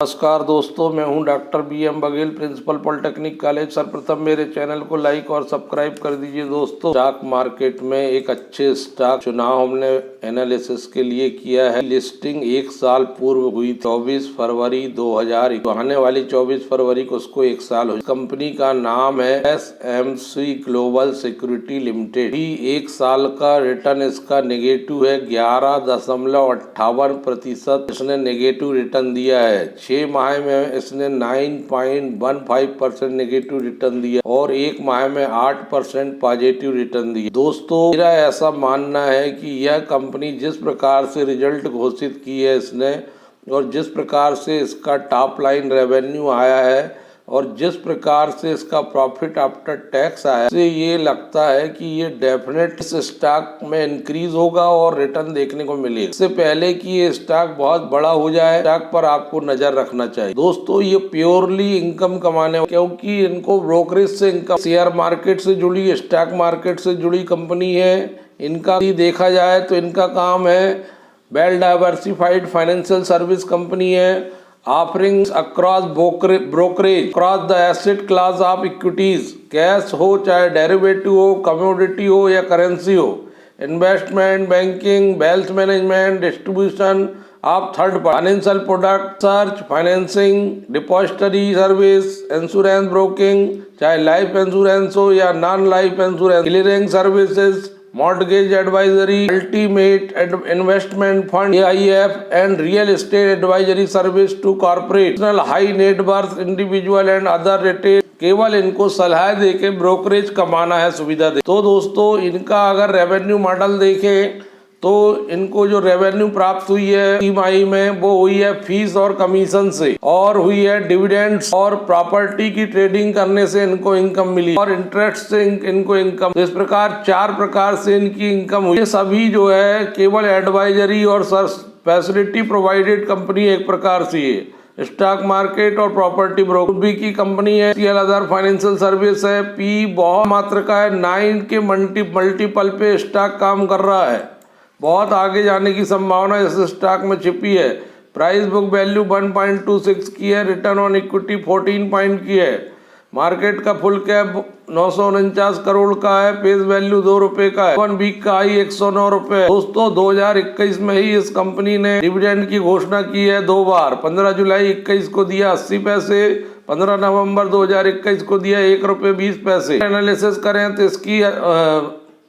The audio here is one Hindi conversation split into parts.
नमस्कार दोस्तों, मैं हूं doctor BM Baghel, principal polytechnic college. सर्वप्रथम मेरे चैनल को लाइक और सब्सक्राइब कर दीजिए। दोस्तों, स्टॉक मार्केट में एक अच्छे स्टॉक चुनाव हमने एनालिसिस के लिए किया है। लिस्टिंग एक साल पूर्व हुई 24 फरवरी 2000, आने वाली 24 फरवरी को उसको एक साल हुई। कंपनी का नाम है SMC ग्लोबल सिक्योरिटी लिमिटेड। एक साल का रिटर्न इसका नेगेटिव है, 11.58% इसने नेगेटिव रिटर्न दिया है। 6 माह में इसने 9.15% नेगेटिव रिटर्न दिया और एक माह में 8% पॉजिटिव रिटर्न दिया। दोस्तों, मेरा ऐसा मानना है कि यह कंपनी जिस प्रकार से रिजल्ट घोषित की है इसने, और जिस प्रकार से इसका टॉप लाइन रेवेन्यू आया है और जिस प्रकार से इसका प्रॉफिट आफ्टर टैक्स आया, से ये लगता है कि ये डेफिनेट इस स्टॉक में इंक्रीज होगा और रिटर्न देखने को मिलेगा। इससे पहले कि ये स्टॉक बहुत बड़ा हो जाए, स्टॉक पर आपको नजर रखना चाहिए। दोस्तों, ये प्योरली इनकम कमाने, क्योंकि इनको ब्रोकरेज से इनकम, शेयर मार्केट से जुड़ी, स्टॉक मार्केट से जुड़ी कंपनी है। इनका देखा जाए तो इनका काम है well diversified financial service company है, offerings across brokerage across the asset class of equities, cash हो चाहे डेरिवेटिव हो, कमोडिटी हो या करेंसी हो, investment banking, wealth management, distribution of third financial product, search financing, depository service, insurance broking, चाहे लाइफ इंश्योरेंस हो या non life insurance, clearing services, mortgage advisory, ultimate investment fund, AIF and real estate advisory service to corporate, high net worth individual and other retail। केवल इनको सलाह देके ब्रोकरेज कमाना है, सुविधा दे। तो दोस्तों, इनका अगर रेवेन्यू मॉडल देखें तो इनको जो रेवेन्यू प्राप्त हुई है तिमाही में, वो हुई है फीस और कमीशन से, और हुई है डिविडेंड्स और प्रॉपर्टी की ट्रेडिंग करने से इनको इनकम मिली, और इंटरेस्ट से इनको इनकम। इस प्रकार 4 प्रकार से इनकी इनकम हुई। सभी जो है केवल एडवाइजरी और फैसिलिटी प्रोवाइडेड कंपनी एक प्रकार से है। स्टॉक मार्केट और प्रॉपर्टी ब्रोकर की कंपनी है। अदर फाइनेंशियल सर्विस है। पी बहुत मात्रा का है, 9 के मल्टीपल पे स्टॉक काम कर रहा है। बहुत आगे जाने की संभावना इस स्टॉक में छिपी है। प्राइस बुक वैल्यू 1.26 की है, रिटर्न ऑन इक्विटी 14 पॉइंट की है। मार्केट का फुल कैप 949 करोड़ का है, फेस वैल्यू 2 रुपए का है, 1 वीक का हाई 109 रुपए। दोस्तों, 2021 में ही इस कंपनी ने डिविडेंड की घोषणा की है 2 बार। 15 जुलाई 21 को दिया 80 पैसे, 15 नवंबर 2021 को दिया 1 रुपये 20 पैसे। एनालिसिस करें तो इसकी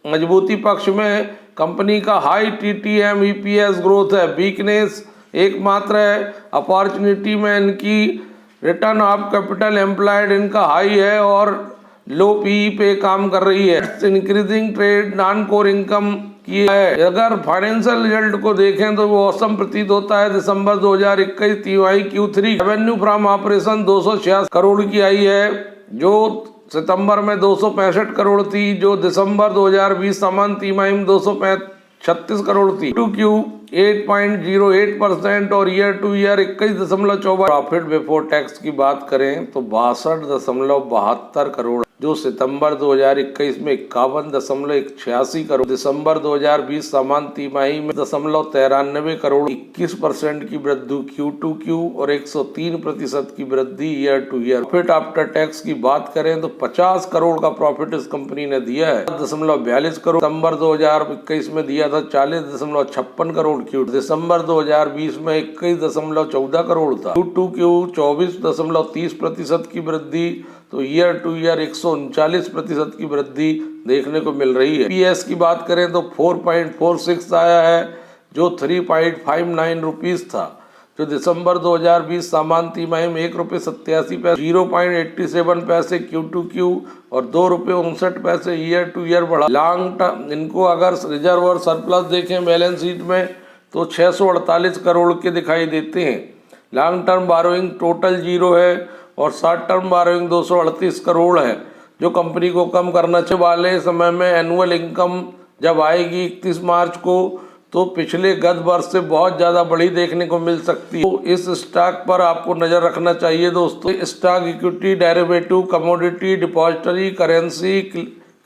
मजबूती पक्ष में कंपनी का हाई TTM EPS ग्रोथ है। वीकनेस एकमात्र है, अपॉर्चुनिटी में इनकी रिटर्न ऑफ कैपिटल एम्प्लॉयड इनका हाई है और लो PE पे काम कर रही है। Increasing trade, non core income की है। अगर फाइनेंशियल रिजल्ट को देखें तो वो औसम प्रतीत होता है। दिसंबर 2021 तिमाही Q3 revenue from operation 266 crore की आई है, जो सितंबर में 265 करोड़ थी, जो दिसंबर 2020 समान तिमाही में 236 करोड़ थी। Q 8.08% और year two year 21.24। Profit before tax की बात करें तो 62.72 करोड़, जो सितंबर 2021 में 51.86 करोड़, दिसंबर 2020 समान तिमाही में 93 करोड़, 21% की वृद्धि Q2Q और 103% की वृद्धि year two year. Profit after tax की बात करें तो 50 करोड़ का प्रॉफिट इस कंपनी ने दिया है, 42 करोड़ दिसंबर 2021 में दिया था, 40.56 करोड़ Q, दिसंबर 2020 में 21.14 करोड़ था। Q2Q 24.30% की वृद्धि, तो ईयर टू ईयर 139% की वृद्धि देखने को मिल रही है। PS की बात करें तो 4.46 आया है, जो 3.59 रुपीज था, जो दिसंबर 2020 सामान तिमाही में 1 रुपये 87 पैसे, 0.87 पैसे Q2Q और 2 रुपये 59 पैसे ईयर टू ईयर बढ़ा। लॉन्ग टर्म इनको अगर रिजर्व और सरप्लस देखें बैलेंस शीट में तो 648 करोड़ के दिखाई देते हैं। लॉन्ग टर्म बारोइंग टोटल 0 है और शॉर्ट टर्म बारोइंग 238 करोड़ है, जो कंपनी को कम करना चाहिए। वाले समय में एनुअल इनकम जब आएगी 31 मार्च को, तो पिछले गत वर्ष से बहुत ज़्यादा बड़ी देखने को मिल सकती है। तो इस स्टॉक पर आपको नज़र रखना चाहिए। दोस्तों, stock equity, derivative, commodity, depository, currency,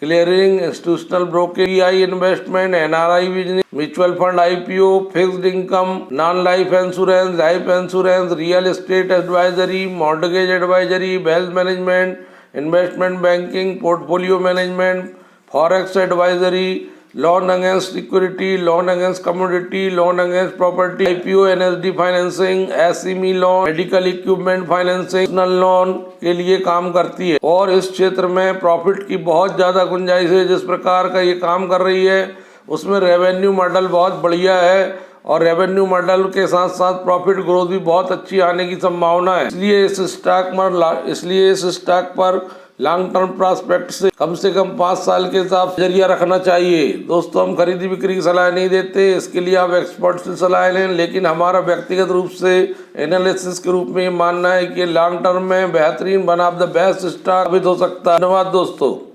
clearing, institutional broker, investment, NRI business, mutual fund, IPO, fixed income, non life insurance, real estate advisory, mortgage advisory, wealth management, investment banking, portfolio management, forex advisory, loan against security, loan against commodity, loan against property, IPO, NSD financing, SME loan, medical equipment financing, personal loan के लिए काम करती है। और इस क्षेत्र में प्रॉफिट की बहुत ज़्यादा गुंजाइश है। जिस प्रकार का ये काम कर रही है उसमें रेवेन्यू मॉडल बहुत बढ़िया है और रेवेन्यू मॉडल के साथ साथ प्रॉफिट ग्रोथ भी बहुत अच्छी आने की संभावना है। इसलिए इस स्टॉक पर लॉन्ग टर्म प्रोस्पेक्ट से कम 5 साल के हिसाब से जरिया रखना चाहिए। दोस्तों, हम खरीदी बिक्री की सलाह नहीं देते, इसके लिए आप एक्सपर्ट से सलाह लें, लेकिन हमारा व्यक्तिगत रूप से एनालिसिस के रूप में ये मानना है कि लॉन्ग टर्म में बेहतरीन one of the best stock साबित हो सकता है। धन्यवाद दोस्तों।